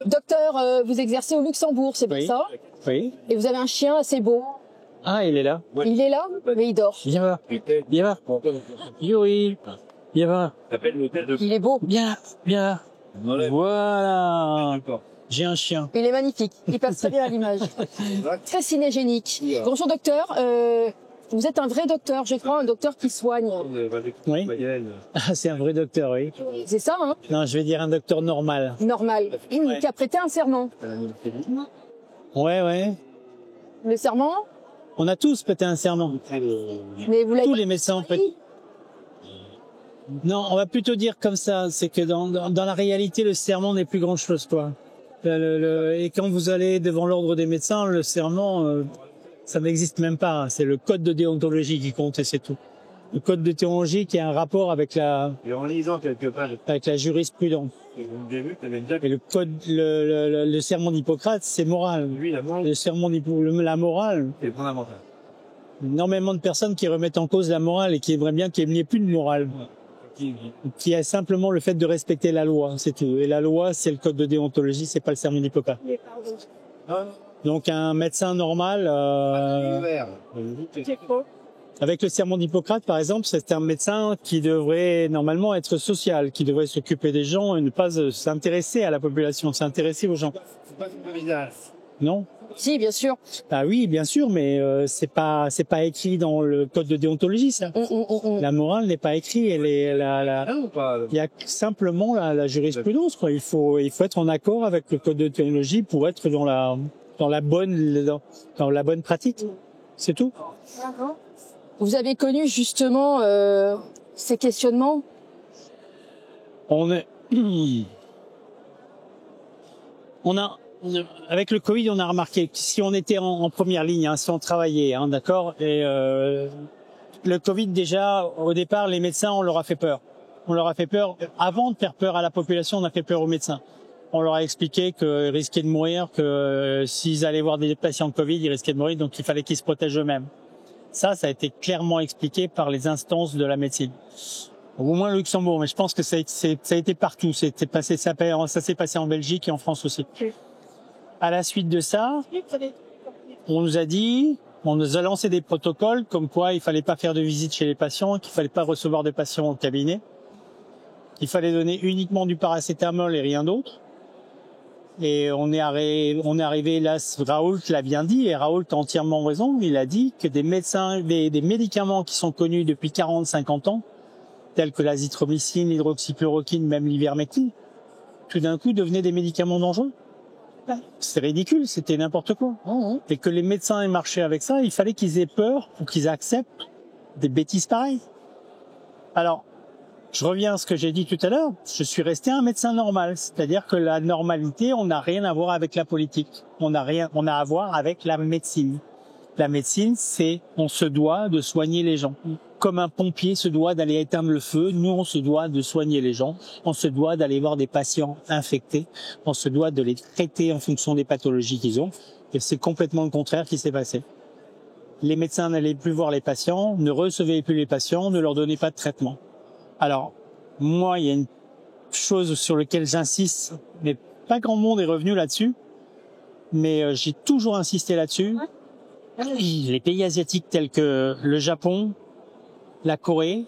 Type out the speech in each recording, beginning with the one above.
Docteur, vous exercez au Luxembourg, c'est bien Oui. ça? Oui. Et vous avez un chien assez beau. Ah, il est là. Il est là, mais il dort. Viens voir. Viens voir. Yuri. Viens voir. Il est beau. Viens. Viens. Voilà. J'ai un chien. Il est magnifique. Il passe très bien à l'image. Très cinégénique. Bonjour docteur. Vous êtes un vrai docteur, je crois, un docteur qui soigne. Oui. Ah, c'est un vrai docteur, oui. C'est ça, hein? Non, je vais dire un docteur normal. Normal. Ouais. Qui a prêté un serment. Ouais, ouais. Le serment? On a tous prêté un serment. Mais vous l'avez Tous les médecins ont prêté. Non, on va plutôt dire comme ça, c'est que dans la réalité, le serment n'est plus grand-chose, quoi. Et quand vous allez devant l'ordre des médecins, le serment, ça n'existe même pas. C'est le code de déontologie qui compte et c'est tout. Le code de déontologie qui a un rapport avec la jurisprudence. Et le code, le serment d'Hippocrate, c'est moral. Le serment la morale. C'est fondamental. Énormément de personnes qui remettent en cause la morale et qui aimeraient bien qu'il n'y ait plus de morale. Qui est simplement le fait de respecter la loi, c'est tout. Et la loi, c'est le code de déontologie, c'est pas le serment d'Hippocrate. Donc un médecin normal, avec le serment d'Hippocrate, par exemple, c'est un médecin qui devrait normalement être social, qui devrait s'occuper des gens et ne pas s'intéresser à la population, s'intéresser aux gens. Non? Si, bien sûr. Ah oui, bien sûr, mais c'est pas écrit dans le code de déontologie, ça. La morale n'est pas écrite, elle est il y a simplement la jurisprudence, quoi. Il faut être en accord avec le code de déontologie pour être dans la bonne pratique. C'est tout. Vous avez connu justement ces questionnements? Avec le Covid, on a remarqué que si on était en première ligne, si on travaillait, d'accord, et le Covid déjà, au départ, les médecins, on leur a fait peur. On leur a fait peur avant de faire peur à la population, on a fait peur aux médecins. On leur a expliqué qu'ils risquaient de mourir, que s'ils allaient voir des patients Covid, ils risquaient de mourir, donc il fallait qu'ils se protègent eux-mêmes. Ça a été clairement expliqué par les instances de la médecine. Au moins le Luxembourg, mais je pense que ça a été partout. Ça s'est passé en Belgique et en France aussi. À la suite de ça, on nous a lancé des protocoles comme quoi il fallait pas faire de visite chez les patients, qu'il fallait pas recevoir de patients au cabinet, qu'il fallait donner uniquement du paracétamol et rien d'autre. Et on est arrivé là, Raoult l'a bien dit, et Raoult a entièrement raison, il a dit que des médicaments qui sont connus depuis 40-50 ans, tels que l'azithromycine, l'hydroxychloroquine, même l'ivermectine, tout d'un coup devenaient des médicaments dangereux. C'est ridicule, c'était n'importe quoi. Et que les médecins aient marché avec ça, il fallait qu'ils aient peur ou qu'ils acceptent des bêtises pareilles. Alors, je reviens à ce que j'ai dit tout à l'heure, je suis resté un médecin normal, c'est-à-dire que la normalité, on n'a rien à voir avec la politique, on a à voir avec la médecine. La médecine, c'est on se doit de soigner les gens. Comme un pompier se doit d'aller éteindre le feu, nous on se doit de soigner les gens, on se doit d'aller voir des patients infectés, on se doit de les traiter en fonction des pathologies qu'ils ont, et c'est complètement le contraire qui s'est passé. Les médecins n'allaient plus voir les patients, ne recevaient plus les patients, ne leur donnaient pas de traitement. Alors, moi, il y a une chose sur laquelle j'insiste, mais pas grand monde est revenu là-dessus, mais j'ai toujours insisté là-dessus. Les pays asiatiques tels que le Japon, la Corée,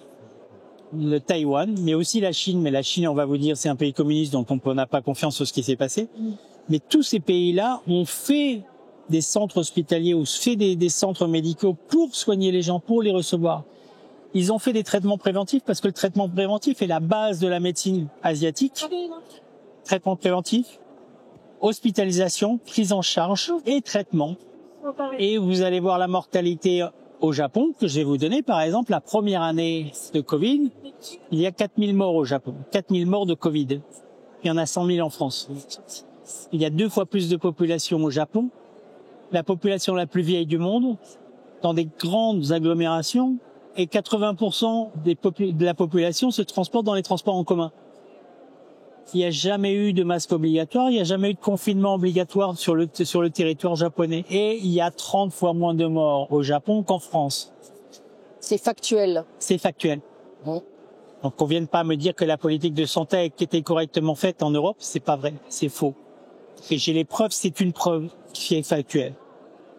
le Taïwan, mais aussi la Chine. Mais la Chine, on va vous dire, c'est un pays communiste, donc on n'a pas confiance en ce qui s'est passé. Mais tous ces pays-là ont fait des centres hospitaliers ou fait des centres médicaux pour soigner les gens, pour les recevoir. Ils ont fait des traitements préventifs parce que le traitement préventif est la base de la médecine asiatique. Traitement préventif, hospitalisation, prise en charge et traitement. Et vous allez voir la mortalité au Japon, que je vais vous donner. Par exemple, la première année de Covid, il y a 4000 morts au Japon. 4000 morts de Covid. Il y en a 100 000 en France. Il y a 2 fois plus de population au Japon. La population la plus vieille du monde, dans des grandes agglomérations, et 80% de la population se transporte dans les transports en commun. Il n'y a jamais eu de masque obligatoire, il n'y a jamais eu de confinement obligatoire sur le territoire japonais. Et il y a 30 fois moins de morts au Japon qu'en France. C'est factuel. C'est factuel. Donc on vienne pas me dire que la politique de santé qui était correctement faite en Europe, c'est pas vrai, c'est faux. Et j'ai les preuves, c'est une preuve qui est factuelle.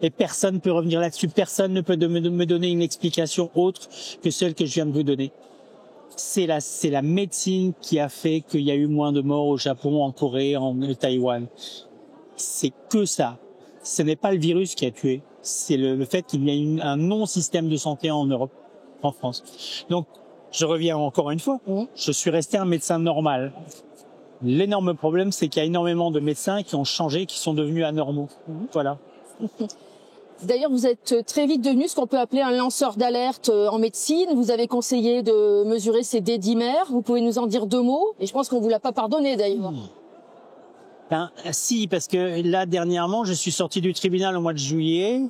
Et personne ne peut revenir là-dessus. Personne ne peut me donner une explication autre que celle que je viens de vous donner. C'est la médecine qui a fait qu'il y a eu moins de morts au Japon, en Corée, en Taïwan. C'est que ça. Ce n'est pas le virus qui a tué. C'est le fait qu'il y a un non-système de santé en Europe, en France. Donc, je reviens encore une fois. Je suis resté un médecin normal. L'énorme problème, c'est qu'il y a énormément de médecins qui ont changé, qui sont devenus anormaux. Voilà. D'ailleurs, vous êtes très vite devenu ce qu'on peut appeler un lanceur d'alerte en médecine. Vous avez conseillé de mesurer ces D-dimères. Vous pouvez nous en dire 2 mots? Et je pense qu'on vous l'a pas pardonné d'ailleurs. Ben, si, parce que là, dernièrement, je suis sorti du tribunal au mois de juillet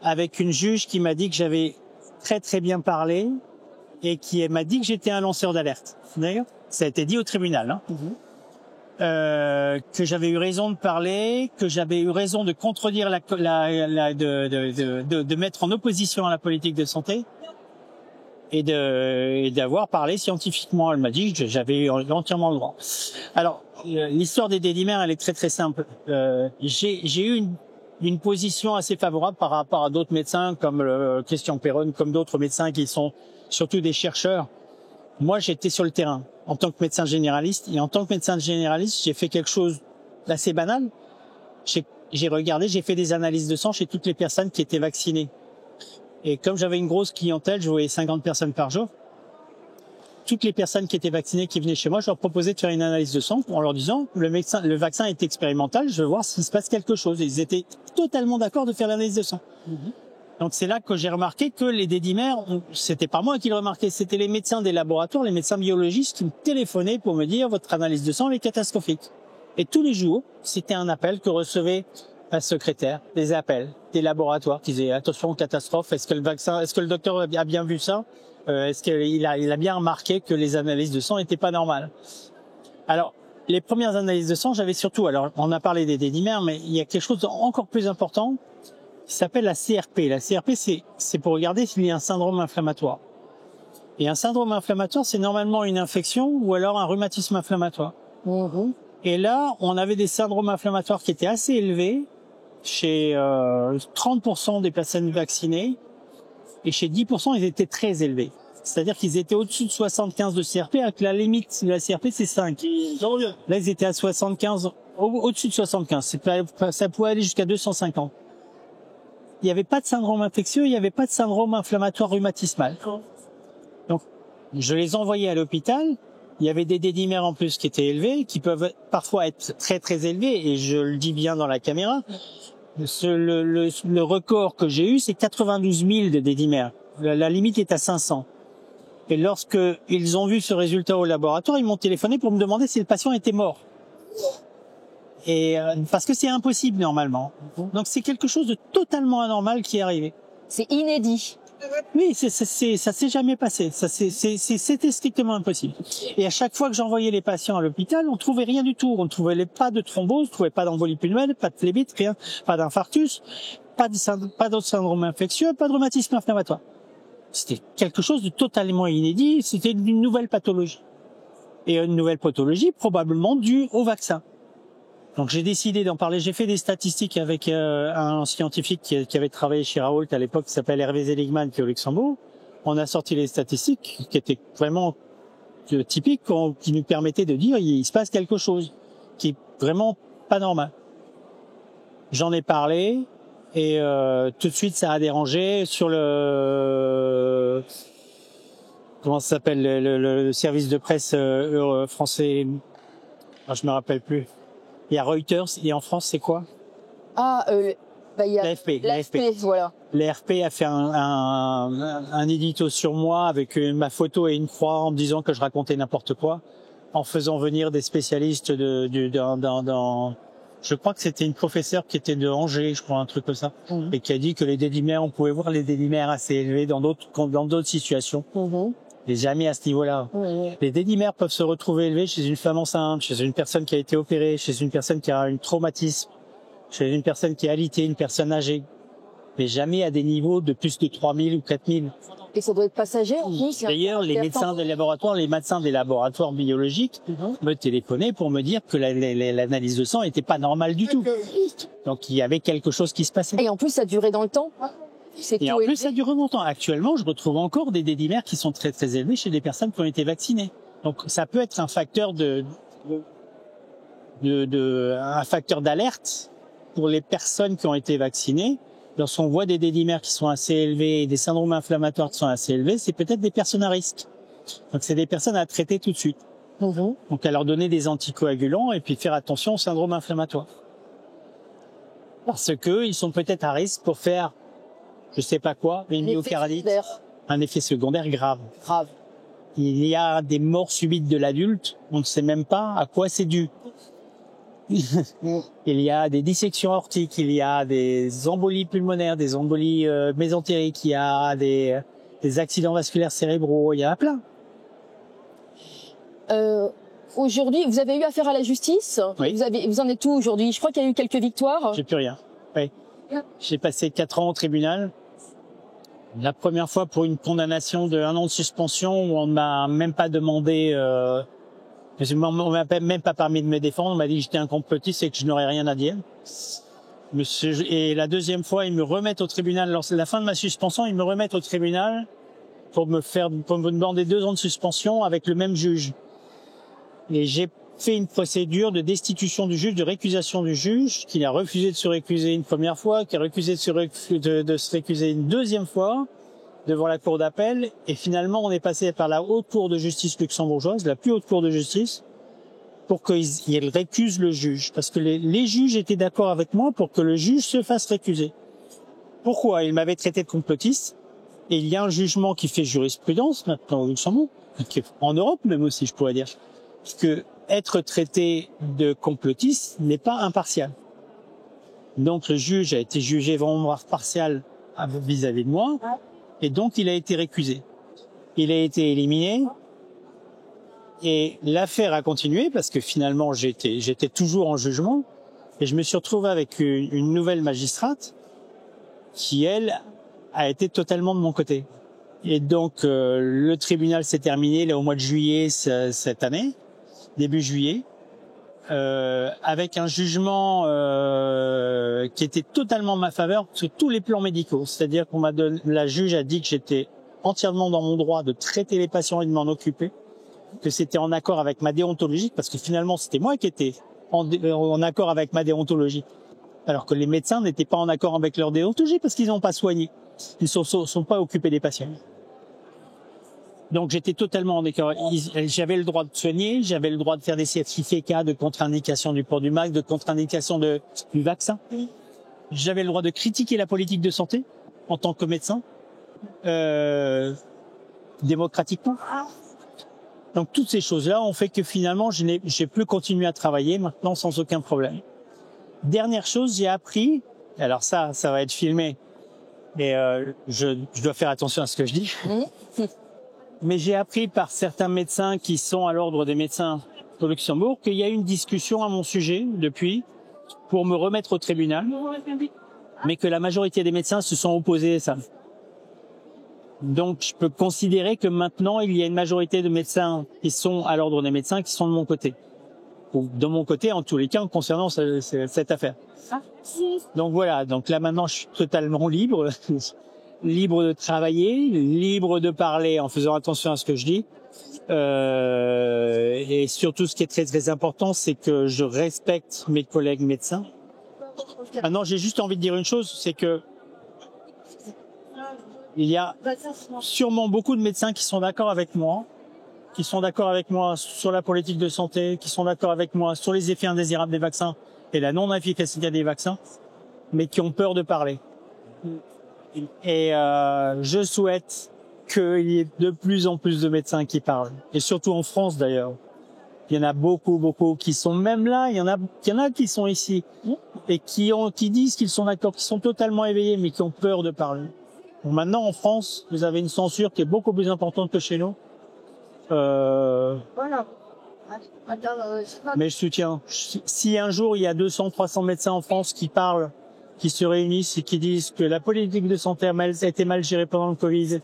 avec une juge qui m'a dit que j'avais très très bien parlé et qui m'a dit que j'étais un lanceur d'alerte. D'ailleurs, ça a été dit au tribunal. Hein. Que j'avais eu raison de parler, que j'avais eu raison de contredire de mettre en opposition à la politique de santé et d'avoir parlé scientifiquement. Elle m'a dit que j'avais entièrement le droit. Alors, l'histoire des D-dimères, elle est très très simple. J'ai eu une position assez favorable par rapport à d'autres médecins comme Christian Perron, comme d'autres médecins qui sont surtout des chercheurs. Moi, j'étais sur le terrain en tant que médecin généraliste. Et en tant que médecin généraliste, j'ai fait quelque chose d'assez banal. J'ai regardé, j'ai fait des analyses de sang chez toutes les personnes qui étaient vaccinées. Et comme j'avais une grosse clientèle, je voyais 50 personnes par jour. Toutes les personnes qui étaient vaccinées, qui venaient chez moi, je leur proposais de faire une analyse de sang en leur disant le vaccin est expérimental, je veux voir s'il se passe quelque chose. Et ils étaient totalement d'accord de faire l'analyse de sang. Donc c'est là que j'ai remarqué que les D-dimères, c'était pas moi qui le remarquais, c'était les médecins des laboratoires, les médecins biologistes qui me téléphonaient pour me dire votre analyse de sang est catastrophique. Et tous les jours, c'était un appel que recevait un secrétaire, des appels, des laboratoires qui disaient attention catastrophe, est-ce que le docteur a bien vu ça, est-ce qu'il a bien remarqué que les analyses de sang n'étaient pas normales. Alors les premières analyses de sang, j'avais surtout, alors on a parlé des D-dimères, mais il y a quelque chose d'encore plus important. Qui s'appelle la CRP. La CRP, c'est pour regarder s'il y a un syndrome inflammatoire. Et un syndrome inflammatoire, c'est normalement une infection ou alors un rhumatisme inflammatoire. Et là, on avait des syndromes inflammatoires qui étaient assez élevés chez 30% des personnes vaccinées et chez 10%, ils étaient très élevés. C'est-à-dire qu'ils étaient au-dessus de 75 de CRP, avec la limite de la CRP, c'est 5. Là, ils étaient à 75, au-dessus de 75. Ça pouvait aller jusqu'à 250. Il n'y avait pas de syndrome infectieux, il n'y avait pas de syndrome inflammatoire rhumatismal. Donc, je les envoyais à l'hôpital. Il y avait des D-dimères en plus qui étaient élevés, qui peuvent parfois être très très élevés, et je le dis bien dans la caméra. Le record que j'ai eu, c'est 92 000 de D-dimères. La limite est à 500. Et lorsque ils ont vu ce résultat au laboratoire, ils m'ont téléphoné pour me demander si le patient était mort. Et parce que c'est impossible normalement. Donc c'est quelque chose de totalement anormal qui est arrivé. C'est inédit. Oui, ça s'est jamais passé. C'était strictement impossible. Et à chaque fois que j'envoyais les patients à l'hôpital, on trouvait rien du tout. On ne trouvait pas de thrombose, on trouvait pas d'embolie pulmonaire, pas de phlébite, rien, pas d'infarctus, pas d'autre syndrome infectieux, pas de rhumatisme inflammatoire. C'était quelque chose de totalement inédit. C'était une nouvelle pathologie. Et une nouvelle pathologie probablement due au vaccin. Donc j'ai décidé d'en parler. J'ai fait des statistiques avec un scientifique qui avait travaillé chez Raoult à l'époque, qui s'appelle Hervé Seligman, qui est au Luxembourg. On a sorti les statistiques qui étaient vraiment typiques, qui nous permettaient de dire il se passe quelque chose qui est vraiment pas normal. J'en ai parlé et tout de suite ça a dérangé sur le comment ça s'appelle le service de presse français. Je me rappelle plus. Il y a Reuters et en France c'est quoi? Il y a l'AFP. Voilà. L'AFP a fait un édito sur moi avec ma photo et une croix en me disant que je racontais n'importe quoi, en faisant venir des spécialistes je crois que c'était une professeure qui était de Angers, je crois, un truc comme ça, et qui a dit que les D-dimères, on pouvait voir les D-dimères assez élevés dans d'autres situations. Et jamais à ce niveau-là. Les D-dimères peuvent se retrouver élevés chez une femme enceinte, chez une personne qui a été opérée, chez une personne qui a un traumatisme, chez une personne qui est alitée, une personne âgée. Mais jamais à des niveaux de plus de 3000 ou 4000. Et ça doit être passager en plus. D'ailleurs, les médecins des laboratoires biologiques me téléphonaient pour me dire que l'analyse de sang était pas normale du tout. Donc il y avait quelque chose qui se passait. Et en plus, ça durait dans le temps. Et en plus, ça dure longtemps. Actuellement, je retrouve encore des dédimères qui sont très très élevés chez des personnes qui ont été vaccinées. Donc ça peut être un facteur un facteur d'alerte pour les personnes qui ont été vaccinées. Lorsqu'on voit des dédimères qui sont assez élevés et des syndromes inflammatoires qui sont assez élevés, c'est peut-être des personnes à risque. Donc c'est des personnes à traiter tout de suite. Donc à leur donner des anticoagulants et puis faire attention au syndrome inflammatoire. Parce que ils sont peut-être à risque pour faire, je sais pas quoi, une myocardite, un effet secondaire grave. Il y a des morts subites de l'adulte, on ne sait même pas à quoi c'est dû. Il y a des dissections aortiques, il y a des embolies pulmonaires, des embolies mésentériques, il y a des accidents vasculaires cérébraux, il y en a plein. Aujourd'hui, vous avez eu affaire à la justice. Oui. Vous en êtes où aujourd'hui? Je crois qu'il y a eu quelques victoires. J'ai plus rien. Oui. J'ai passé 4 ans au tribunal. La première fois pour une condamnation de 1 an de suspension où on ne m'a même pas demandé, on m'a même pas permis de me défendre. On m'a dit que j'étais un complotiste et que je n'aurais rien à dire. Et la deuxième fois, ils me remettent au tribunal. Lors de la fin de ma suspension, ils me remettent au tribunal pour me demander 2 ans de suspension avec le même juge. Et j'ai fait une procédure de destitution du juge, de récusation du juge, qui a refusé de se récuser une première fois, qui a refusé de se récuser une deuxième fois devant la cour d'appel. Et finalement, on est passé par la haute cour de justice luxembourgeoise, la plus haute cour de justice, pour qu'ils récusent le juge. Parce que les juges étaient d'accord avec moi pour que le juge se fasse récuser. Pourquoi? Il m'avait traité de complotiste. Et il y a un jugement qui fait jurisprudence maintenant au Luxembourg, en Europe même aussi, je pourrais dire, que être traité de complotiste n'est pas impartial. Donc le juge a été jugé vraiment partial vis-à-vis de moi, et donc il a été récusé. Il a été éliminé, et l'affaire a continué parce que finalement j'étais toujours en jugement, et je me suis retrouvé avec une nouvelle magistrate qui, elle, a été totalement de mon côté. Et donc le tribunal s'est terminé là au mois de juillet cette année, début juillet, avec un jugement qui était totalement en ma faveur sur tous les plans médicaux. C'est-à-dire la juge a dit que j'étais entièrement dans mon droit de traiter les patients et de m'en occuper, que c'était en accord avec ma déontologie, parce que finalement c'était moi qui étais en accord avec ma déontologie, alors que les médecins n'étaient pas en accord avec leur déontologie parce qu'ils n'ont pas soigné, ils sont pas occupés des patients. Donc j'étais totalement en accord. J'avais le droit de soigner, j'avais le droit de faire des certificats de contre-indication du port du masque, de contre-indication du vaccin. J'avais le droit de critiquer la politique de santé en tant que médecin, démocratiquement. Donc toutes ces choses-là ont fait que finalement j'ai pu continuer à travailler maintenant sans aucun problème. Dernière chose, j'ai appris, alors ça va être filmé, et je dois faire attention à ce que je dis. Mais j'ai appris par certains médecins qui sont à l'ordre des médecins au Luxembourg qu'il y a eu une discussion à mon sujet depuis pour me remettre au tribunal, mais que la majorité des médecins se sont opposés à ça. Donc je peux considérer que maintenant il y a une majorité de médecins qui sont à l'ordre des médecins qui sont de mon côté. Ou de mon côté en tous les cas concernant cette affaire. Donc voilà, donc là maintenant je suis totalement libre. Libre de travailler, libre de parler en faisant attention à ce que je dis. Et surtout, ce qui est très très important, c'est que je respecte mes collègues médecins. Maintenant, j'ai juste envie de dire une chose, c'est que il y a sûrement beaucoup de médecins qui sont d'accord avec moi, sur la politique de santé, qui sont d'accord avec moi sur les effets indésirables des vaccins et la non-efficacité des vaccins, mais qui ont peur de parler. Et je souhaite qu'il y ait de plus en plus de médecins qui parlent, et surtout en France d'ailleurs. Il y en a beaucoup qui sont même là. Il y en a qui sont ici et qui disent qu'ils sont d'accord, qui sont totalement éveillés, mais qui ont peur de parler. Bon, maintenant en France, vous avez une censure qui est beaucoup plus importante que chez nous. Mais je soutiens. Si un jour il y a 200-300 médecins en France qui parlent, qui se réunissent et qui disent que la politique de santé a été mal gérée pendant le Covid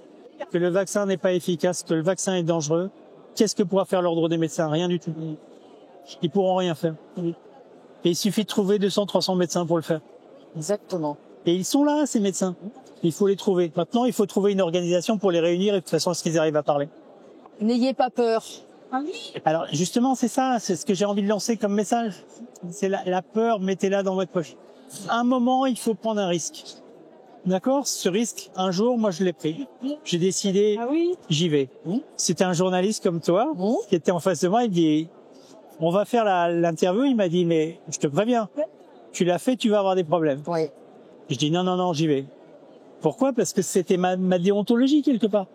que le vaccin n'est pas efficace, que le vaccin est dangereux, qu'est-ce que pourra faire l'ordre des médecins? Rien du tout. Ils pourront rien faire. Et il suffit de trouver 200, 300 médecins pour le faire. Exactement. Et ils sont là, ces médecins. Il faut les trouver. Maintenant, il faut trouver une organisation pour les réunir et de toute façon, à ce qu'ils arrivent à parler. N'ayez pas peur. Alors, justement, c'est ça, c'est ce que j'ai envie de lancer comme message. C'est la peur, mettez-la dans votre poche. À un moment, il faut prendre un risque. D'accord? Ce risque, un jour, moi, je l'ai pris. J'ai décidé, j'y vais. C'était un journaliste comme toi, qui était en face de moi, il dit, on va faire l'interview. Il m'a dit, mais je te préviens, tu l'as fait, tu vas avoir des problèmes. Oui. Je dis, non, non, non, j'y vais. Pourquoi? Parce que c'était ma déontologie, quelque part.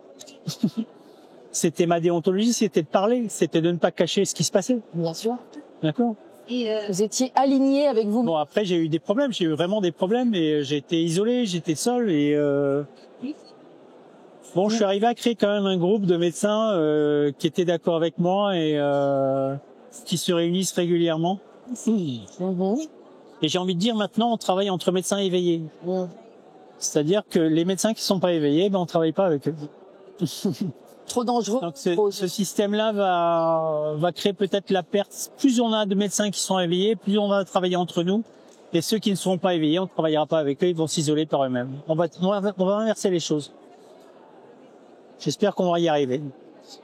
C'était ma déontologie, c'était de parler, c'était de ne pas cacher ce qui se passait. Bien sûr. D'accord? Vous étiez aligné avec vous. Bon, après, j'ai eu des problèmes, j'ai eu vraiment des problèmes et j'ai été isolé, j'étais seul et bon, je suis arrivé à créer quand même un groupe de médecins qui étaient d'accord avec moi et qui se réunissent régulièrement. Et j'ai envie de dire maintenant, on travaille entre médecins éveillés. C'est-à-dire que les médecins qui sont pas éveillés, ben on travaille pas avec eux. Trop dangereux. Donc ce système-là va créer peut-être la perte. Plus on a de médecins qui sont éveillés, plus on va travailler entre nous. Et ceux qui ne seront pas éveillés, on ne travaillera pas avec eux, ils vont s'isoler par eux-mêmes. On va inverser les choses. J'espère qu'on va y arriver.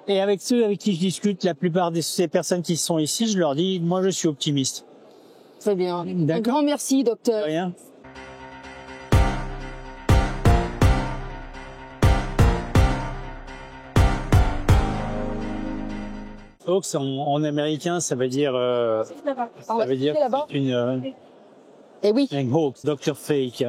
Et avec ceux avec qui je discute, la plupart de ces personnes qui sont ici, je leur dis, moi je suis optimiste. Très bien. Un grand merci, docteur. De rien. Hoax en américain, ça veut dire une Et oui. hoax, doctor fake.